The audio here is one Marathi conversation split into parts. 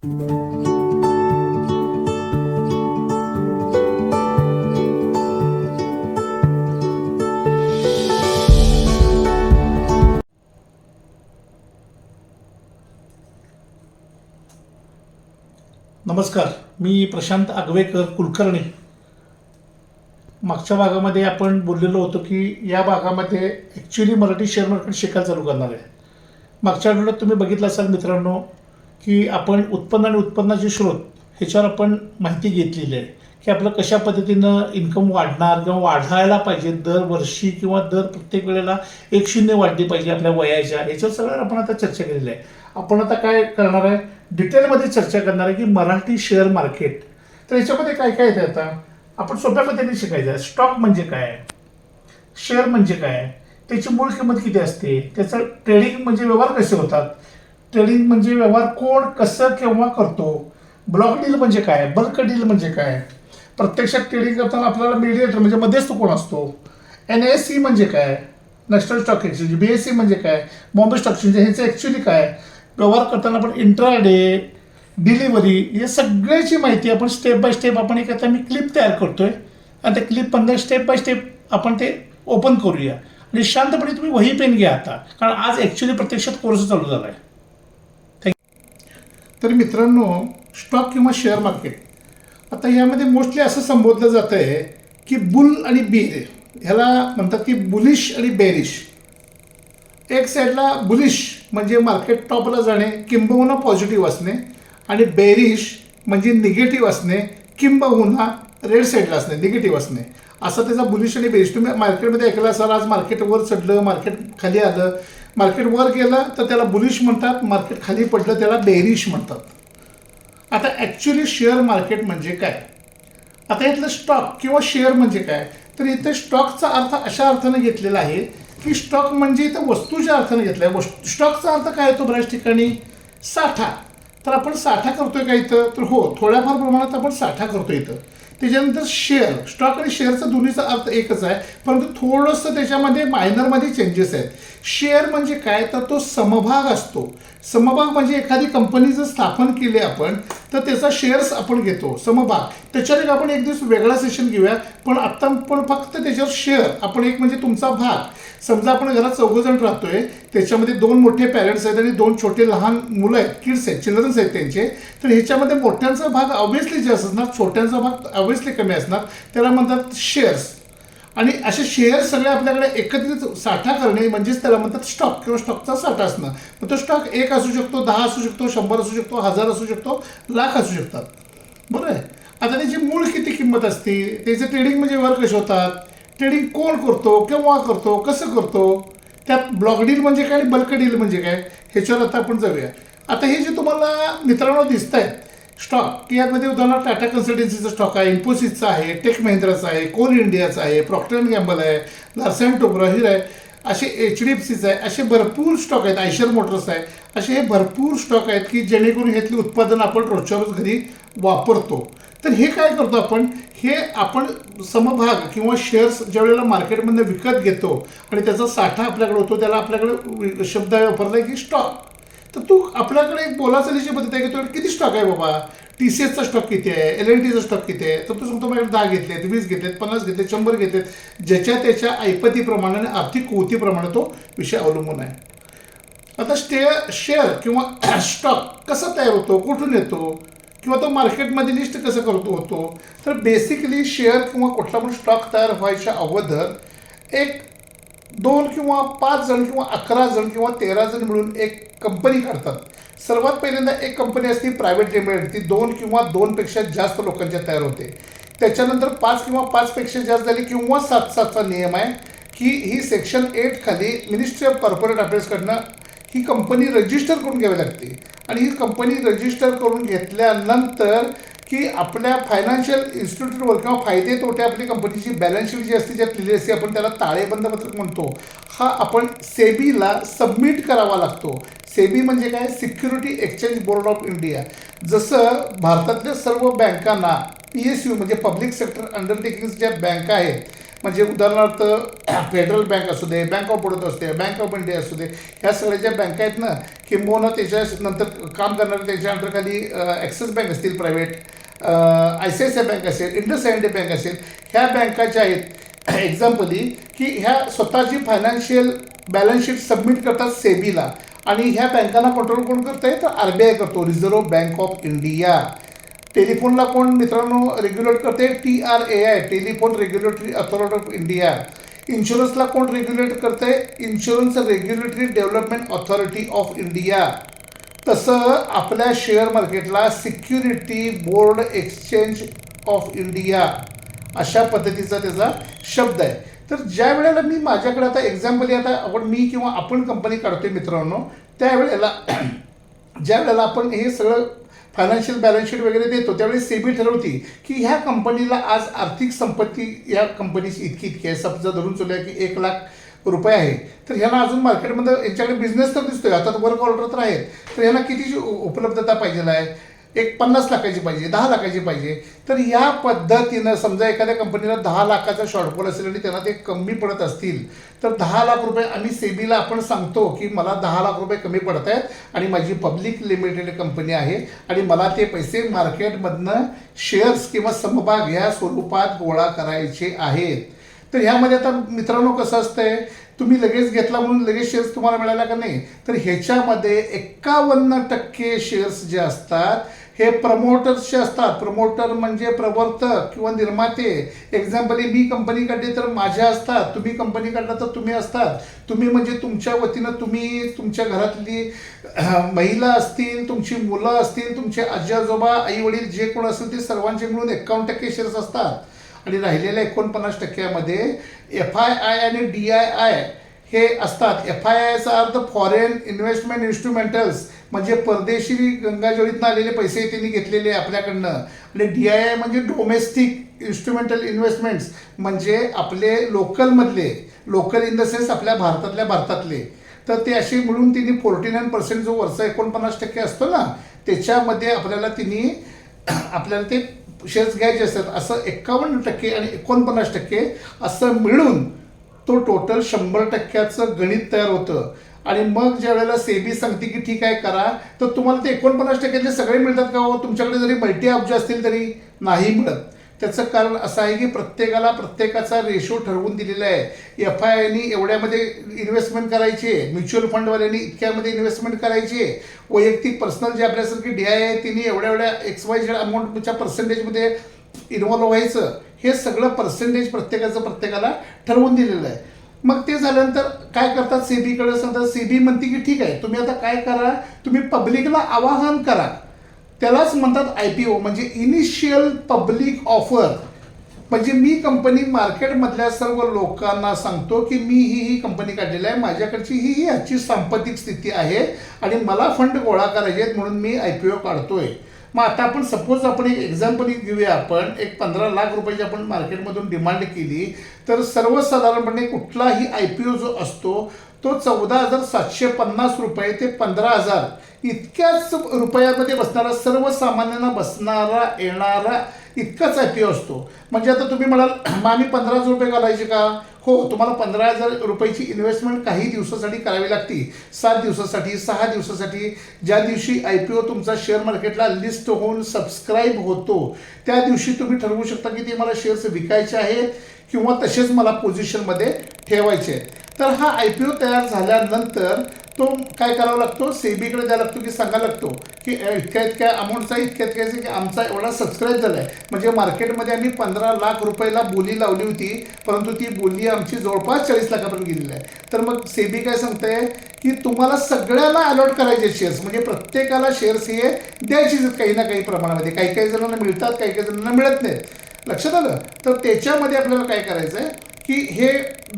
नमस्कार, मी प्रशांत आगवेकर कुलकर्णी. मागच्या भागामध्ये आपण बोललेलो होतो की या भागामध्ये ॲक्च्युली मराठी शेअर मार्केट शिकायला चालू करणार आहे. मागच्या आठवड्यात तुम्ही बघितलं असाल मित्रांनो की आपण उत्पन्न आणि उत्पन्नाचे स्रोत ह्याच्यावर आपण माहिती घेतलेली आहे की आपलं कशा पद्धतीनं इन्कम वाढणार किंवा वाढायला पाहिजे दरवर्षी किंवा दर प्रत्येक वेळेला 1-0 वाढली पाहिजे आपल्या वयाच्या, ह्याच्यावर सगळ्यावर आपण आता चर्चा केलेली आहे. आपण आता काय करणार आहे, डिटेलमध्ये चर्चा करणार आहे की मराठी शेअर मार्केट. तर ह्याच्यामध्ये काय काय येतं आता आपण सोप्या पद्धतीने शिकायचं आहे. स्टॉक म्हणजे काय, शेअर म्हणजे काय, त्याची मूळ किंमत किती असते, त्याचं ट्रेडिंग म्हणजे व्यवहार कसे होतात, ट्रेडिंग म्हणजे व्यवहार कोण कसं केव्हा करतो, ब्लॉक डील म्हणजे काय, बल्क डील म्हणजे काय, प्रत्यक्षात ट्रेडिंग करताना आपल्याला मीडिएटर म्हणजे मध्यस्थ कोण असतो, NSE म्हणजे काय, नॅशनल स्टॉक एक्सचेंज, BSE म्हणजे काय, बॉम्बे स्टॉक एक्सचेंज, ह्याचं ॲक्च्युली काय, व्यवहार करताना आपण इंट्राडे, डिलिव्हरी, या सगळ्याची माहिती आपण स्टेप बाय स्टेप आपण एक आता मी क्लिप तयार करतोय आणि त्या क्लिप 15 स्टेप बाय स्टेप आपण ते ओपन करूया आणि शांतपणे तुम्ही वही पेन घ्या आता, कारण आज ॲक्च्युली प्रत्यक्षात कोर्स चालू झाला आहे. थँक्यू. तर मित्रांनो, स्टॉक किंवा शेअर मार्केट आता यामध्ये मोस्टली असं संबोधलं जातं आहे की बुल आणि बेर, ह्याला म्हणतात की बुलिश आणि बेरिश. एक साईडला बुलिश म्हणजे मार्केट टॉपला जाणे किंबहुना पॉझिटिव्ह असणे आणि बेरिश म्हणजे निगेटिव्ह असणे किंबहुना रेड साईडला असणे, निगेटिव्ह असणे, असं त्याचा बुलिश आणि बेरिश. तुम्ही मार्केटमध्ये ऐकलं असाल, आज मार्केट वर चढलं, मार्केट खाली आलं, मार्केट वर गेलं तर त्याला बुलिश म्हणतात, मार्केट खाली पडलं त्याला बेरिश म्हणतात. आता ॲक्च्युली शेअर मार्केट म्हणजे काय, आता इथलं स्टॉक किंवा शेअर म्हणजे काय, तर इथे स्टॉकचा अर्थ अशा अर्थाने घेतलेला आहे की स्टॉक म्हणजे इथं वस्तूच्या अर्थाने घेतला आहे. स्टॉकचा अर्थ काय येतो बऱ्याच ठिकाणी, साठा. तर आपण साठा करतोय का इथं, तर हो, थोड्याफार प्रमाणात आपण साठा करतो इथं. त्याच्यानंतर शेअर, स्टॉक आणि शेअरचा दोन्हीचा अर्थ एकच आहे, परंतु थोडंसं त्याच्यामध्ये मायनरमध्ये चेंजेस आहेत. शेअर म्हणजे काय, तर तो समभाग असतो. समभाग म्हणजे एखादी कंपनी जर स्थापन केली आपण तर त्याचा शेअर्स आपण घेतो, समभाग. त्याच्यावर आपण एक दिवस वेगळा सेशन घेऊया, पण आत्ता आपण फक्त त्याच्यावर शेअर आपण एक म्हणजे तुमचा भाग. समजा आपण घरात 4 जण राहतोय, त्याच्यामध्ये 2 मोठे पॅरेंट्स आहेत आणि 2 छोटे लहान मुलं आहेत, किड्स आहेत, चिल्ड्रन्स आहेत त्यांचे. तर ह्याच्यामध्ये मोठ्यांचा भाग ऑब्व्हियसली जास्त असणार, छोट्यांचा भाग ऑब्व्हियसली कमी असणार, त्याला म्हणतात शेअर्स. आणि असे शेअर सगळे आपल्याकडे एकत्रित साठा करणे म्हणजेच त्याला म्हणतात स्टॉक किंवा स्टॉकचा साठा असणं. मग तो स्टॉक 1 असू शकतो, 10 असू शकतो, 100 असू शकतो, 1000 असू शकतो, लाख असू शकतात. बरोबर आहे. आता त्याची मूळ किती किंमत असते, त्याचे ट्रेडिंग म्हणजे व्यवहार कसे होतात, ट्रेडिंग कोण करतो, केव्हा करतो, कसं करतो, त्यात ब्लॉक डील म्हणजे काय, बल्क डील म्हणजे काय, ह्याच्यावर आता आपण जाऊया. आता हे जे तुम्हाला मित्रांनो दिसत आहेत स्टॉक, की यामध्ये उदाहरणार्थ टाटा कन्सल्टन्सीचा स्टॉक आहे, इन्फोसिसचा आहे, टेक महिंद्राचा आहे, कोल इंडियाचा आहे, प्रॉक्टर अँड गॅम्बल आहे, लार्सन टोब्रो हिर आहे, असे HDFCचं आहे, असे भरपूर स्टॉक आहेत, आयशर मोटर्स आहे, असे हे भरपूर स्टॉक आहेत की जेणेकरून ह्यातली उत्पादन आपण रोजच्या रोज घरी वापरतो. तर हे काय करतो आपण, हे आपण समभाग किंवा शेअर्स ज्या वेळेला मार्केटमधून विकत घेतो आणि त्याचा साठा आपल्याकडे होतो, त्याला आपल्याकडे शब्द वापरला आहे की स्टॉक. तर तू आपल्याकडे एक बोला चालीची पद्धत आहे की तुला किती स्टॉक आहे बाबा, TCSचा स्टॉक किती आहे, LNTचा स्टॉक किती आहे, तर तू सांगतो माझ्याकडे 10 घेतलेत, 20 घेतलेत, 50 घेतलेत, 100 घेतलेत, ज्याच्या त्याच्या ऐपतीप्रमाणे आणि आर्थिक कुवतीप्रमाणे तो विषय अवलंबून आहे. आता शेअर किंवा स्टॉक कसा तयार होतो, कुठून येतो, किंवा तो मार्केटमध्ये लिस्ट कसं होतो, तर बेसिकली शेअर किंवा कुठला पण स्टॉक तयार व्हायच्या अगोदर एक 2 किंवा 5 जण किंवा 11 जण किंवा 13 जण मिळून एक कंपनी काढतात. सर्वात पहिल्यांदा एक कंपनी असते प्रायव्हेट लिमिटेड, ती 2 किंवा 2पेक्षा जास्त लोकांच्या तयार होते. त्याच्यानंतर 5 किंवा 5पेक्षा जास्त झाली किंवा 7-7चा नियम आहे की ही सेक्शन 8 खाली मिनिस्ट्री ऑफ कॉर्पोरेट अफेअर्सकडनं ही कंपनी रजिस्टर करून घ्यावी लागते. आणि ही कंपनी रजिस्टर करून घेतल्यानंतर की आपल्या फायनान्शियल इन्स्टिट्यूटवर किंवा फायदे तोटे आपली कंपनीची बॅलन्स शीट जी असते ज्यात लिहिली असते, आपण त्याला ताळेबंद पत्रक म्हणतो, हा आपण सेबीला सबमिट करावा लागतो. सेबी म्हणजे काय, security exchange board of India. जसं भारतातल्या सर्व बँकांना PSU म्हणजे पब्लिक सेक्टर अंडरटेकिंग्स ज्या बँका आहेत म्हणजे उदाहरणार्थ फेडरल बँक असू दे, बँक ऑफ बडोदा असू दे, बँक ऑफ इंडिया असू दे, ह्या सगळ्या ज्या बँका आहेत ना, किंबहुना त्याच्यानंतर काम करणारे त्याच्या अंडरखाली ॲक्सिस बँक असतील प्रायव्हेट, ICICI बँक असेल, इंडसइंड बँक असेल, ह्या बँका ज्या आहेत एक्झाम्पली की ह्या स्वतःची फायनान्शियल बॅलन्स शीट सबमिट करतात सेबीला, आणि ह्या बँकांना कंट्रोल कोण करत आहे तर RBI करतो, रिझर्व्ह बँक ऑफ इंडिया. टेलिफोनला कोण मित्रांनो रेग्युलेट करते, TRAI, telephone regulatory authority of India. इन्शुरन्सला कोण रेग्युलेट करते, insurance regulatory development authority of India. तसं आपल्या शेअर मार्केटला security board exchange of India अशा पद्धतीचा त्याचा शब्द आहे. तर ज्या वेळेला मी माझ्याकडे आता एक्झाम्पल आता मी किंवा आपण कंपनी काढतोय मित्रांनो, त्यावेळेला ज्या वेळेला आपण हे सगळं फायनान्शियल बॅलन्स शीट वगैरे देतो त्यावेळी सेबी ठरवती की ह्या कंपनीला आज आर्थिक संपत्ती या कंपनीची इतकी इतकी आहे. समजा धरून चलूया की 1,00,000 आहे, तर ह्याला अजून मार्केटमध्ये यांच्याकडे बिझनेस तर दिसतोय, आता वर्क ऑर्डर तर आहेत, तर ह्याला कितीची उपलब्धता पाहिजे आहे, एक 50 लाखाची पाहिजे, 10 लाखाची पाहिजे. तर या पद्धतीनं समजा एखाद्या कंपनीला 10 लाखाचा शॉर्टफॉल असेल आणि त्यांना ते कमी पडत असतील, तर 10 लाख रुपये आम्ही सेबीला आपण सांगतो की मला 10 लाख रुपये कमी पडत आहेत आणि माझी पब्लिक लिमिटेड कंपनी आहे आणि मला ते पैसे मार्केटमधनं शेअर्स किंवा समभाग ह्या स्वरूपात गोळा करायचे आहेत. तर ह्यामध्ये आता मित्रांनो कसं असतंय, तुम्ही लगेच घेतला म्हणून लगेच शेअर्स तुम्हाला मिळाला का नाही, तर ह्याच्यामध्ये 51% शेअर्स जे असतात हे प्रमोटर्सचे असतात. प्रमोटर म्हणजे प्रवर्तक किंवा निर्माते. एक्झाम्पली मी कंपनी काढली तर माझ्या असतात, तुम्ही कंपनी काढला तर तुम्ही असतात. तुम्ही म्हणजे तुमच्या वतीनं तुम्ही, तुमच्या घरातली महिला असतील, तुमची मुलं असतील, तुमचे आजी आजोबा, आई वडील जे कोण असतील ते सर्वांचे मिळून 51% शेअर्स असतात. आणि राहिलेल्या 49%मध्ये FII आणि DII हे असतात. FIIचा अर्थ फॉरेन इन्व्हेस्टमेंट इन्स्ट्रुमेंटल्स, म्हणजे परदेशी गंगाजळीतनं आलेले पैसे त्यांनी घेतलेले आपल्याकडनं. आणि DII म्हणजे डोमेस्टिक इन्स्ट्रुमेंटल इन्व्हेस्टमेंट्स, म्हणजे आपले लोकलमधले, लोकल इन द सेन्स आपल्या भारतातले. तर ते असे मिळून तिने 49% जो वरचा 49% असतो ना, त्याच्यामध्ये आपल्याला ते शेअर्स घ्यायचे असतात. असं 51% आणि 49% असं मिळून तो टोटल 100%चं गणित तयार होतं. आणि मग ज्या वेळेला सेबी सांगते की ठीक आहे करा, तर तुम्हाला ते 49%तले सगळे मिळतात का हो? तुमच्याकडे जरी मल्टी अब्ज असतील तरी नाही मिळत. त्याचं कारण असं आहे की प्रत्येकाचा रेशो ठरवून दिलेला आहे. FIIनी एवढ्यामध्ये इन्व्हेस्टमेंट करायची, म्युच्युअल फंडवाल्यांनी इतक्यामध्ये इन्व्हेस्टमेंट करायची, वैयक्तिक पर्सनल जे आपल्यासारखी DII आहे तिने एवढ्या XYZ अमाऊंटच्या पर्सेंटेजमध्ये इन्व्हॉल्व व्हायचं. हे सगळं पर्सेंटेज प्रत्येकाला ठरवून दिलेलं आहे. मग ते झाल्यानंतर काय करतात, सेबीकडे सांगतात. सेबी म्हणते की ठीक आहे, तुम्ही आता काय करा, तुम्ही पब्लिकला आवाहन करा. त्यालाच म्हणतात IPO, म्हणजे इनिशियल पब्लिक ऑफर. म्हणजे मी कंपनी मार्केटमधल्या सर्व लोकांना सांगतो की मी ही कंपनी काढलेली आहे, माझ्याकडची ही ह्याची सांपत्तिक स्थिती आहे आणि मला फंड गोळा करायचे आहेत म्हणून मी IPO काढतोय. मग आता आपण सपोज आपण एक एक्झाम्पल घेऊया, आपण एक 15 लाख रुपयाची आपण मार्केटमधून डिमांड केली, तर सर्वसाधारणपणे कुठलाही IPO जो असतो तो 14,750 रुपये ते 15,000 इतक्याच रुपयामध्ये बसणारा, सर्वसामान्यांना येणारा इतकाच IPO असतो. म्हणजे आता तुम्ही म्हणाल मग आम्ही 15,000 रुपये घालायचे का? हो, तुम्हाला 15,000 रुपयाची इन्व्हेस्टमेंट काही दिवसासाठी करावी लागते, 7 दिवसासाठी, 6 दिवसासाठी. ज्या दिवशी IPO तुमचा शेअर मार्केटला लिस्ट होऊन सबस्क्राईब होतो त्या दिवशी तुम्ही ठरवू शकता की ते मला शेअर्स विकायचे आहेत किंवा तसेच मला पोझिशनमध्ये ठेवायचे आहेत. तर हा IPO तयार झाल्यानंतर तो काय करावा लागतो, सेबीकडे द्यायला लागतो की सांगायला लागतो की इतक्या अमाऊंटचा इतक्याचं की आमचा एवढा सबस्क्राईब झाला आहे. म्हणजे मार्केटमध्ये आम्ही 15 लाख रुपयाला बोली लावली होती, परंतु ती बोली आमची जवळपास 40 लाखापर्यंत गेलेली आहे. तर मग सेबी काय सांगते की तुम्हाला सगळ्यांना अलॉट करायचे शेअर्स, म्हणजे प्रत्येकाला शेअर्स हे द्यायचीच काही ना काही प्रमाणामध्ये. काही जणांना मिळतात, काही जणांना मिळत नाहीत. लक्षात आलं? तर त्याच्यामध्ये आपल्याला काय करायचं आहे की हे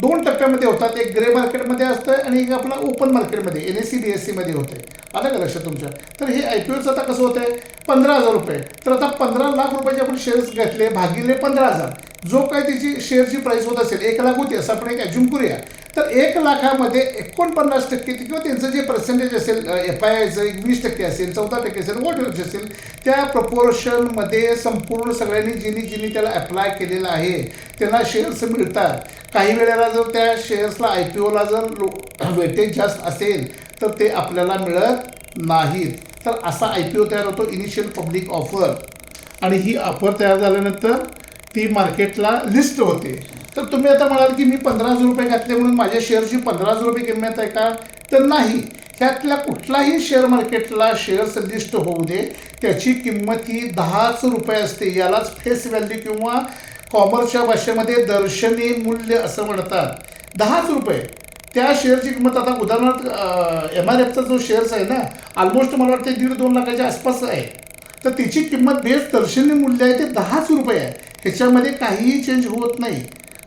2 टप्प्यामध्ये होतात. एक ग्रे मार्केटमध्ये असतं आणि एक आपला ओपन मार्केटमध्ये NSE BSE मध्ये होते. आलं का लक्षात तुमच्या? तर हे IPOचं आता कसं होतं आहे, 15,000 रुपये. तर आता 15 लाख रुपयाचे आपण शेअर्स घेतले भागिले 15,000, जो काय त्याची शेअरची प्राईस होत असेल 1 लाख होती असं आपण एक ॲज्युम करूया. तर 1 लाखामध्ये 49% किंवा त्यांचं जे पर्सेंटेज असेल FIIचं 20% असेल, 14% असेल, वॉट असेल, त्या प्रपोर्शनमध्ये संपूर्ण सगळ्यांनी जिनी त्याला अप्लाय केलेलं आहे त्यांना शेअर्स मिळतात. काही वेळेला जर त्या शेअर्सला IPOला जर वेटेज जास्त असेल तर ते आपल्याला मिळत नाहीत. तर असा IPO तयार होतो, इनिशियल पब्लिक ऑफर, आणि ही ऑफर तयार झाल्यानंतर ती मार्केटला लिस्ट होते. तर तुम्ही आता म्हणाल की मी 15,000 रुपये घातले म्हणून माझ्या शेअरची 15,000 रुपये किंमत आहे का? तर नाही. ह्यातल्या कुठलाही शेअर मार्केटला शेअर्स लिस्ट होऊ दे, त्याची किंमत ही 10 रुपये असते. यालाच फेस व्हॅल्यू किंवा कॉमर्सच्या भाषेमध्ये दर्शनी मूल्य असं म्हणतात. 10 रुपये त्या शेअरची किंमत. आता उदाहरणार्थ MRFचा जो शेअर्स आहे ना, ऑलमोस्ट मला वाटतं 1.5-2 लाखाच्या आसपास आहे. तर तिची किंमत बेस दर्शनी मूल्य आहे ते 10 रुपये आहे. ह्याच्यामध्ये काहीही चेंज होत नाही.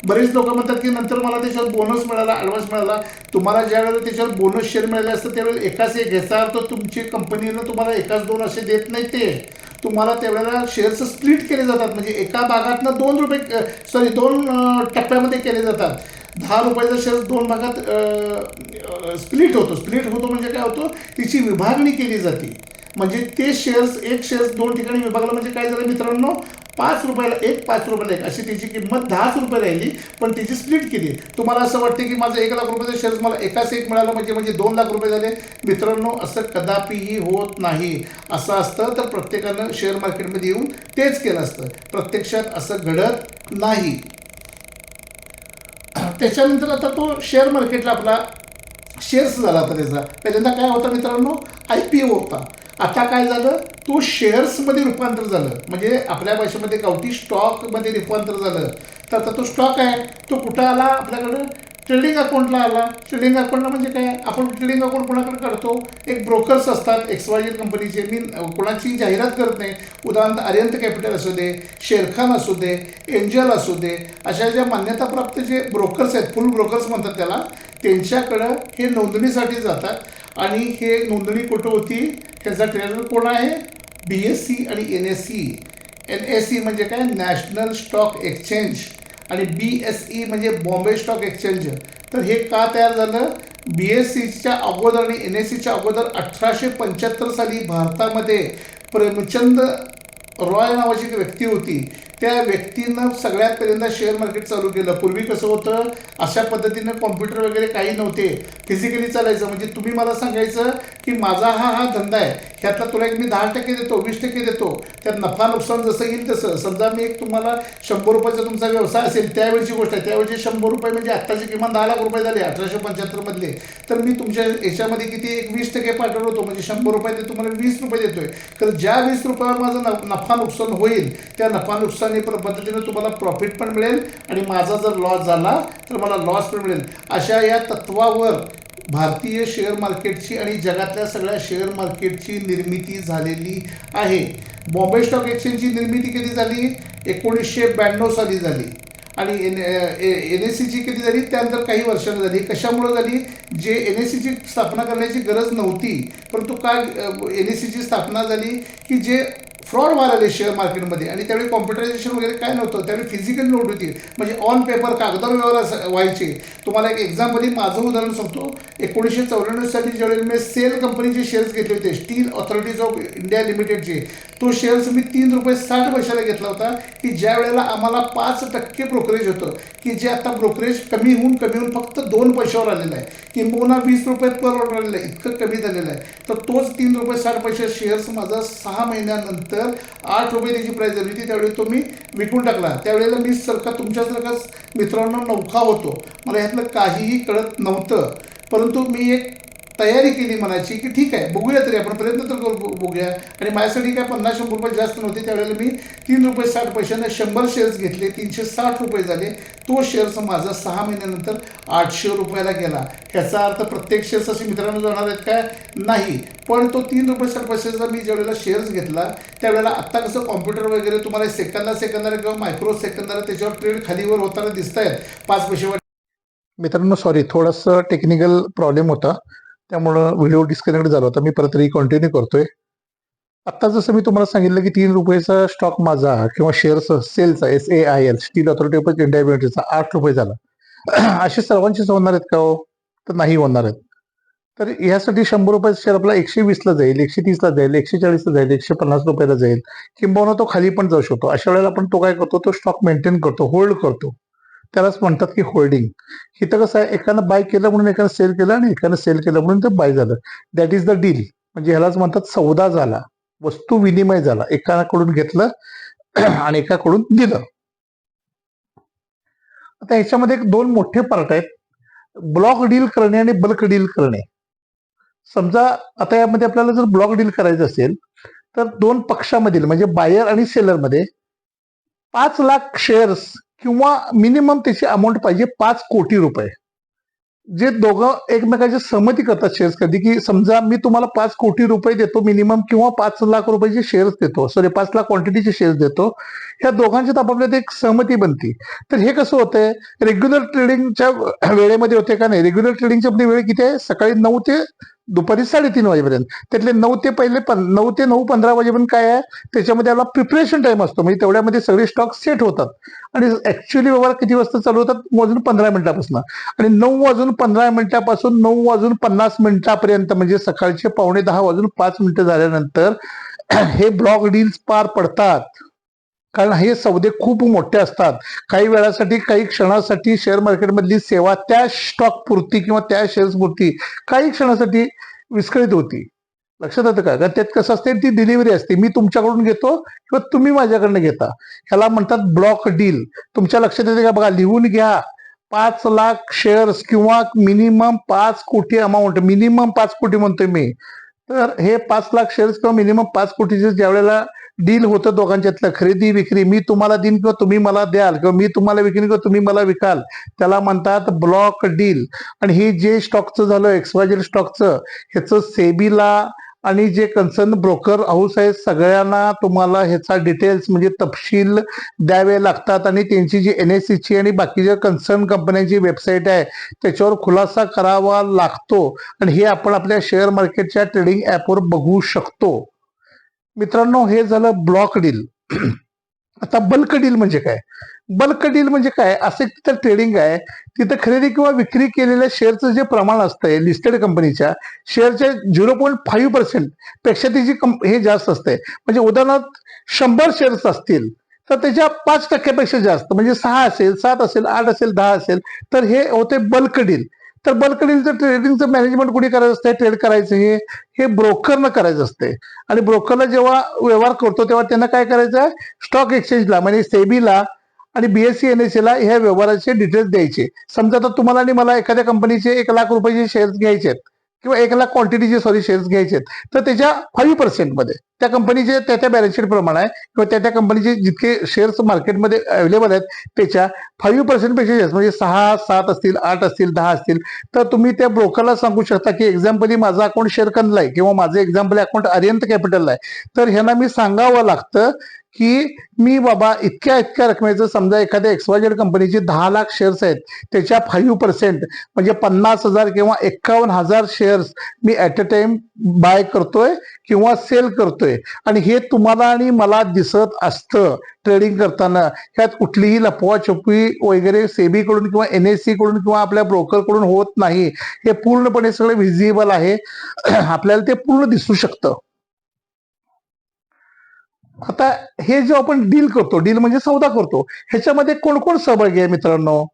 बरेच लोक म्हणतात की नंतर मला त्याच्यावर बोनस मिळाला, ॲडव्हान्स मिळाला. तुम्हाला ज्या वेळेला त्याच्यावर बोनस शेअर मिळाले असतं त्यावेळेला एकाच एक घ्यायचा अर्थ तुमची कंपनीनं तुम्हाला एकाच 2 असे देत नाही. ते तुम्हाला त्यावेळेला शेअर्स स्प्लिट केले जातात. म्हणजे एका भागातनं 2 रुपये, सॉरी 2 टप्प्यामध्ये केले जातात. 10 रुपयाचा शेअर 2 भागात स्प्लिट होतो म्हणजे काय होतं, तिची विभागणी केली जाते. म्हणजे ते शेअर्स, एक शेअर्स 2 ठिकाणी विभागला म्हणजे काय झालं मित्रांनो, 5 रुपयाला एक, 5 रुपयाला एक अशी तिची किंमत 10 रुपये राहिली, पण तिची स्प्लिट केली. तुम्हाला असं वाटते की माझं 1 लाख रुपयाचं शेअर्स मला एकाच एक मिळालं म्हणजे 2 लाख रुपये झाले. मित्रांनो, असं कदापिही होत नाही. असं असतं तर प्रत्येकानं शेअर मार्केटमध्ये येऊन तेच केलं असतं. प्रत्यक्षात असं घडत नाही. त्याच्यानंतर आता तो शेअर मार्केटला आपला शेअर्स झाला. तर त्याचा पहिल्यांदा काय होता मित्रांनो, IPO होता. आता काय झालं, तो शेअर्समध्ये रूपांतर झालं. म्हणजे आपल्या भाषेमध्ये गावठी स्टॉकमध्ये रूपांतर झालं. तर आता तो स्टॉक आहे तो कुठं आला, आपल्याकडं ट्रेडिंग अकाउंटला आला. ट्रेडिंग अकाउंटला म्हणजे काय, आपण ट्रेडिंग अकाउंट कोणाकडे काढतो, एक ब्रोकर्स असतात XYZ कंपनीचे. मी कोणाची जाहिरात करत नाही. उदाहरणार्थ अरिहंत कॅपिटल असू दे, शेरखान असू दे, एंजल असू दे, अशा ज्या मान्यताप्राप्त जे ब्रोकर्स आहेत, फुल ब्रोकर्स म्हणतात त्याला, त्यांच्याकडं हे नोंदणीसाठी जातात. आणि हे नोंदणी कुठं होती, ह्याचा ट्रेडर कोण आहे, BSE आणि NSE. NSE म्हणजे काय, नॅशनल स्टॉक एक्सचेंज, आणि BSE म्हणजे बॉम्बे स्टॉक एक्सचेंज. तर हे का तयार झालं, BSEच्या अगोदर आणि NSEच्या अगोदर 1875 साली भारतामध्ये प्रेमचंद रॉय नावाची एक व्यक्ती होती. त्या व्यक्तीनं सगळ्यात पहिल्यांदा शेअर मार्केट चालू केलं. पूर्वी कसं होतं, अशा पद्धतीनं कॉम्प्युटर वगैरे काही नव्हते, फिजिकली चालायचं. म्हणजे तुम्ही मला सांगायचं की माझा हा धंदा आहे, ह्यातला तुला एक मी 10% देतो, 20% देतो, त्यात नफा नुकसान जसं येईल तसं. समजा मी एक तुम्हाला 100 रुपयाचा तुमचा व्यवसाय असेल, त्यावेळची गोष्ट आहे, त्यावेळची 100 रुपये म्हणजे आत्ताची किमान 10 लाख रुपये झाले 1875 मधले. तर मी तुमच्या याच्यामध्ये किती, एक 20% पाठवतो, म्हणजे 100 रुपये तुम्हाला 20 रुपये देतोय. तर ज्या 20 रुपयावर माझं नफा नुकसान होईल, त्या नफा नुकसान पद्धतीने तुम्हाला प्रॉफिट पण मिळेल, आणि माझा जर लॉस झाला तर मला लॉस पण मिळेल. अशा या तत्वावर भारतीय शेअर मार्केटची आणि जगातल्या सगळ्या शेअर मार्केटची निर्मिती झालेली आहे. बॉम्बे स्टॉक एक्सचेंजची निर्मिती कधी झाली, 1992 साली झाली. आणि NSEची किती झाली, त्यानंतर काही वर्षांनी झाली. कशामुळे झाली, जे NSEची स्थापना करण्याची गरज नव्हती, परंतु काय NSEची स्थापना झाली की जे फ्रॉड व्हायला शेअर मार्केटमध्ये. आणि त्यावेळी कॉम्प्युटरायझेशन वगैरे काय नव्हतं, त्यावेळी फिजिकल नोट होती, म्हणजे ऑन पेपर कागदावर व्यवहार व्हायचे. तुम्हाला एक एक्झाम्पल, माझं उदाहरण सांगतो. 1994 साली ज्यावेळेला मी सेल कंपनीचे शेअर्स घेतले होते, स्टील ऑथॉरिटीज ऑफ इंडिया लिमिटेडचे, तो शेअर्स मी 3 रुपये 60 पैशाला घेतला होता. की ज्या वेळेला आम्हाला 5% ब्रोकरेज होतं, की जे आता ब्रोकरेज कमी होऊन फक्त 2 पैशावर आलेलं आहे, किंबहुना 20 रुपये पर ऑर्डर आलेलं आहे, इतकं कमी झालेलं आहे. तर तोच 3 रुपये 60 पैसे शेअर्स माझा 6 महिन्यानंतर 8 रुपये त्याची प्राईस झाली होती. त्यावेळी तो मी विकून टाकला. त्यावेळेला मी तुमच्यासारखाच मित्रांनो नौखा होतो, मला ह्यातलं काहीही कळत नव्हतं. परंतु मी एक तयारी केली म्हणायची की ठीक आहे, बघूया तरी, आपण प्रयत्न तर करू, बघूया. आणि माझ्यासाठी काय 50-100 रुपये जास्त नव्हते. त्यावेळेला मी 3 रुपये 60 पैशाने 100 शेअर्स घेतले, 360 रुपये झाले. तो शेअर्स माझा 6 महिन्यानंतर 800 रुपयाला गेला. ह्याचा अर्थ प्रत्येक शेअर्स असे मित्रांनो जाणार आहेत काय, नाही. पण तो 3 रुपये 60 पैशाचा मी ज्यावेळेला शेअर्स घेतला, त्यावेळेला आत्ता कसं कॉम्प्युटर वगैरे तुम्हाला सेकंदाला किंवा मायक्रो सेकंदाला त्याच्यावर ट्रेड खालीवर होताना दिसत आहेत, 5 पैसे. मित्रांनो सॉरी, थोडंसं टेक्निकल प्रॉब्लेम होता, त्यामुळं व्हिडिओ डिस्कनेक्ट झाला होता. मी परत कंटिन्यू करतोय. आत्ता जसं मी तुम्हाला सांगितलं की 3 रुपयेचा स्टॉक माझा किंवा शेअर्स सेलचा SAIL, steel authority of India लिमिटेडचा 8 रुपये झाला. असे सर्वांचेच होणार आहेत का हो? तर नाही होणार आहेत. तर यासाठी 100 रुपये शेअर आपला 120ला जाईल, 130ला जाईल, 140ला जाईल, 150 रुपयाला जाईल, किंबहुना तो खाली पण जाऊ शकतो. अशा वेळेला आपण तो काय करतो, तो स्टॉक मेंटेन करतो, होल्ड करतो. त्यालाच म्हणतात की होल्डिंग. इथं कसं आहे, एकानं बाय केलं म्हणून एकानं सेल केलं आणि एकानं सेल केलं म्हणून ते बाय झालं. That is the deal. म्हणजे ह्यालाच म्हणतात सौदा झाला, वस्तू विनिमय झाला, एकाकडून घेतलं आणि एकाकडून दिलं. आता ह्याच्यामध्ये दोन मोठे पार्ट आहेत, ब्लॉक डील करणे आणि बल्क डील करणे. समजा आता यामध्ये आपल्याला जर ब्लॉक डील करायचं असेल तर दोन पक्षामधील म्हणजे बायर आणि सेलरमध्ये 5 लाख शेअर्स किंवा मिनिमम त्याची अमाऊंट पाहिजे 5 कोटी रुपये. जे दोघं एकमेकांची सहमती करतात शेअर्स कधी, की समजा मी तुम्हाला 5 कोटी रुपये देतो मिनिमम किंवा 5 लाख रुपयाचे शेअर्स देतो, सॉरी 5 लाख क्वांटिटीचे शेअर्स देतो, ह्या दोघांच्यात आपापल्यात एक सहमती बनती. तर हे कसं होतंय, रेग्युलर ट्रेडिंगच्या वेळेमध्ये होते का नाही. रेग्युलर ट्रेडिंगची वेळ किती आहे, सकाळी 9 ते दुपारी 3:30 वाजेपर्यंत. त्यातले 9 ते पहिले 9 ते 9:15 वाजेपर्यंत काय आहे, त्याच्यामध्ये आपला प्रिपरेशन टाइम असतो. म्हणजे तेवढ्यामध्ये सगळे स्टॉक सेट होतात आणि ऍक्च्युअली व्यवहार किती वाजता चालू होतात, वाजून 15 मिनिटापासून. आणि 9:15 9:50 म्हणजे सकाळचे 9:45 झाल्यानंतर हे ब्लॉक डील्स पार पडतात. कारण हे सौदे खूप मोठे असतात. काही वेळासाठी, काही क्षणासाठी शेअर मार्केटमधली सेवा त्या स्टॉक पुरती किंवा त्या शेअर्स पुरती काही क्षणासाठी विस्कळीत होती. लक्षात येतं का? त्यात कसं असते, ती डिलिव्हरी असते, मी तुमच्याकडून घेतो किंवा तुम्ही माझ्याकडनं घेता. ह्याला म्हणतात ब्लॉक डील. तुमच्या लक्षात येते का बघा, लिहून घ्या. 5 लाख शेअर्स किंवा मिनिमम 5 कोटी अमाऊंट, मिनिमम 5 कोटी म्हणतोय मी. तर हे 5 लाख शेअर्स किंवा मिनिमम 5 कोटीचे ज्या वेळेला डील होतं दोघांच्यातलं, खरेदी विक्री, मी तुम्हाला देईन किंवा तुम्ही मला द्याल, किंवा मी तुम्हाला विकेन किंवा तुम्ही मला विकाल, त्याला म्हणतात ब्लॉक डील. आणि हे जे स्टॉकचं झालं, एक्सवायझेड स्टॉकचं, ह्याचं सेबीला आणि जे कन्सर्न ब्रोकर हाऊस आहे सगळ्यांना तुम्हाला ह्याचा डिटेल्स म्हणजे तपशील द्यावे लागतात. आणि त्यांची जी NSE आणि बाकीच्या कन्सर्न कंपन्यांची वेबसाईट आहे त्याच्यावर खुलासा करावा लागतो. आणि हे आपण आपल्या शेअर मार्केटच्या ट्रेडिंग ऍपवर बघू शकतो. मित्रांनो, हे झालं ब्लॉक डील. आता बल्क डील म्हणजे काय? बल्क डील म्हणजे काय, असं तिथं ट्रेडिंग आहे, तिथं खरेदी किंवा विक्री केलेल्या शेअरचं जे प्रमाण असतंय लिस्टेड कंपनीच्या शेअरच्या 0.5% पेक्षा त्याची हे जास्त असते. म्हणजे उदाहरणार्थ 100 शेअर्स असतील तर त्याच्या 5% जास्त, म्हणजे 6 असेल, 7 असेल, 8 असेल, 10 असेल, तर हे होते बल्क डील. तर बल्क डीलचं ट्रेडिंगचं मॅनेजमेंट कुणी करायचं असते, ट्रेड करायचं हे ब्रोकरनं करायचं असते. आणि ब्रोकरला जेव्हा व्यवहार करतो तेव्हा त्यांना काय करायचं आहे, स्टॉक एक्सचेंजला म्हणजे सेबीला आणि BSE NSE ह्या व्यवहाराचे डिटेल्स द्यायचे. समजा आता तुम्हाला आणि मला एखाद्या कंपनीचे 1 लाख रुपयाचे शेअर्स घ्यायचे आहेत किंवा 1 लाख क्वांटिटीचे शेअर्स घ्यायचे आहेत, तर त्याच्या 5% मध्ये त्या कंपनीचे त्या बॅलन्स शीट प्रमाणे आहे किंवा त्या कंपनीचे जितके शेअर्स मार्केटमध्ये अवेलेबल आहेत त्याच्या 5% पेक्षा जास्त, म्हणजे 6, 7 असतील, 8 असतील, 10 असतील, तर तुम्ही त्या ब्रोकरला सांगू शकता की एक्झाम्पली माझा अकाउंट शेअरकनला आहे किंवा माझं एक्झाम्पल अकाउंट अरिहंत कॅपिटलला आहे. तर ह्यांना मी सांगावं लागतं की मी बाबा इतक्या इतक्या रकमेचं, समजा एखाद्या XYZ कंपनीचे 10 लाख शेअर्स आहेत, त्याच्या 5% म्हणजे 50,000 किंवा 51,000 शेअर्स मी ऍट अ टाइम बाय करतोय किंवा सेल करतोय. आणि हे तुम्हाला आणि मला दिसत असतं ट्रेडिंग करताना. ह्यात कुठलीही लपवाछपवी वगैरे सेबीकडून किंवा NSE कडून किंवा आपल्या ब्रोकरकडून होत नाही. हे पूर्णपणे सगळं व्हिजिबल आहे, आपल्याला ते पूर्ण दिसू शकतं. आता हे जे आपण डील करतो, डील म्हणजे सौदा करतो, ह्याच्यामध्ये कोण कोण सहभागी आहे मित्रांनो?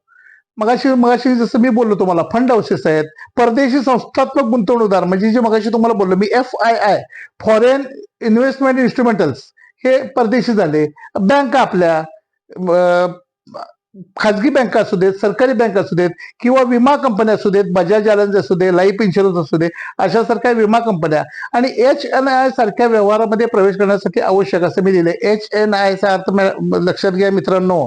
मगाशी जसं मी बोललो तुम्हाला, फंड हाऊसेस आहेत, परदेशी संस्थात्मक गुंतवणूकदार म्हणजे जे मगाशी तुम्हाला बोललो मी FII, फॉरेन इन्व्हेस्टमेंट इन्स्ट्रुमेंटल्स, हे परदेशी झाले. बँका आपल्या, खाजगी बँका असू देत, सरकारी बँका असू देत, किंवा विमा कंपन्या असू देत, बजाज अलायन्स असू दे, लाईफ इन्शुरन्स असू दे, अशा सारख्या विमा कंपन्या. आणि HNI सारख्या व्यवहारामध्ये प्रवेश करण्यासाठी आवश्यक असं मी दिले. HNI चा अर्थ लक्षात घ्या मित्रांनो.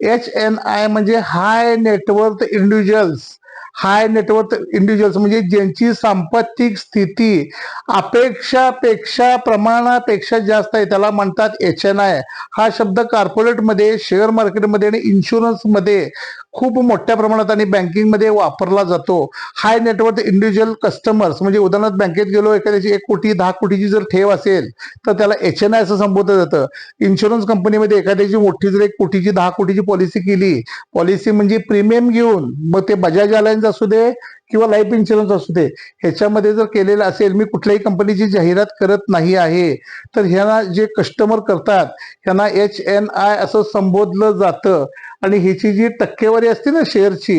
HNI म्हणजे high net worth individuals. High net worth individuals म्हणजे ज्यांची सांपत्तिक स्थिती अपेक्षापेक्षा प्रमाणापेक्षा जास्त आहे, त्याला म्हणतात HNI. हा शब्द कॉर्पोरेटमध्ये, शेअर मार्केटमध्ये आणि इन्शुरन्समध्ये खूप मोठ्या प्रमाणात आणि बँकिंगमध्ये वापरला जातो. हाय नेटवर्थ इंडिव्हिज्युअल कस्टमर्स म्हणजे उदाहरणार्थ बँकेत गेलो, एखाद्याची 1 कोटी 10 कोटीची जर ठेव असेल तर त्याला HNI असं संबोधलं जातं. इन्शुरन्स कंपनीमध्ये एखाद्याची मोठी जर 1 कोटीची 10 कोटीची पॉलिसी केली, पॉलिसी म्हणजे प्रीमियम घेऊन, मग ते बजाज अलायन्स असू दे किंवा लाईफ इन्शुरन्स असू दे, ह्याच्यामध्ये जर केलेलं असेल, मी कुठल्याही कंपनीची जाहिरात करत नाही आहे, तर ह्यांना जे कस्टमर करतात ह्यांना HNI असं संबोधलं जातं. आणि ह्याची जी टक्केवारी असते ना शेअरची,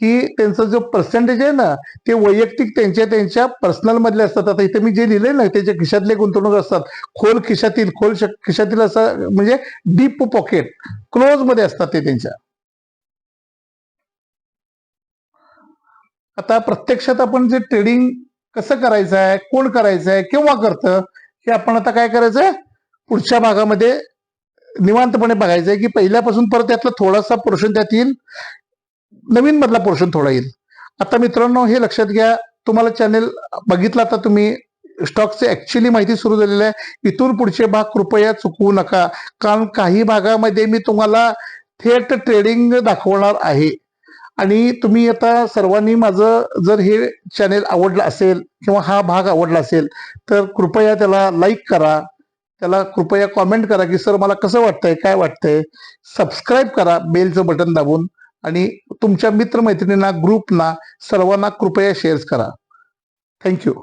ही त्यांचा जो पर्सेंटेज आहे ना, ते वैयक्तिक त्यांच्या पर्सनल मधले असतात. आता इथे मी जे लिहिलंय ना, त्याच्या खिशातले गुंतवणूक असतात, खोल खिशातील असं म्हणजे डीप पॉकेट क्लोज मध्ये असतात ते त्यांच्या. आता प्रत्यक्षात आपण जे ट्रेडिंग कसं करायचं आहे, कोण करायचं आहे, केव्हा करतं, हे आपण आता काय करायचंय पुढच्या भागामध्ये निवांतपणे बघायचं आहे, की पहिल्यापासून परत त्यातला थोडासा पोर्शन त्यात येईल, नवीन मधला पोर्शन थोडा येईल. आता मित्रांनो हे लक्षात घ्या, तुम्हाला चॅनेल बघितला आता तुम्ही, स्टॉकचे ऍक्च्युअली माहिती सुरू झालेली आहे. इथून पुढचे भाग कृपया चुकवू नका, कारण काही भागामध्ये मी तुम्हाला थेट ट्रेडिंग दाखवणार आहे. आणि तुम्ही आता सर्वांनी माझं जर हे चॅनेल आवडलं असेल किंवा हा भाग आवडला असेल तर कृपया त्याला लाईक करा, त्याला कृपया कॉमेंट करा की सर मला कसं वाटतंय, काय वाटतंय. सबस्क्राईब करा बेलचं बटन दाबून आणि तुमच्या मित्रमैत्रिणींना, ग्रुपना, सर्वांना कृपया शेअर करा. थँक्यू.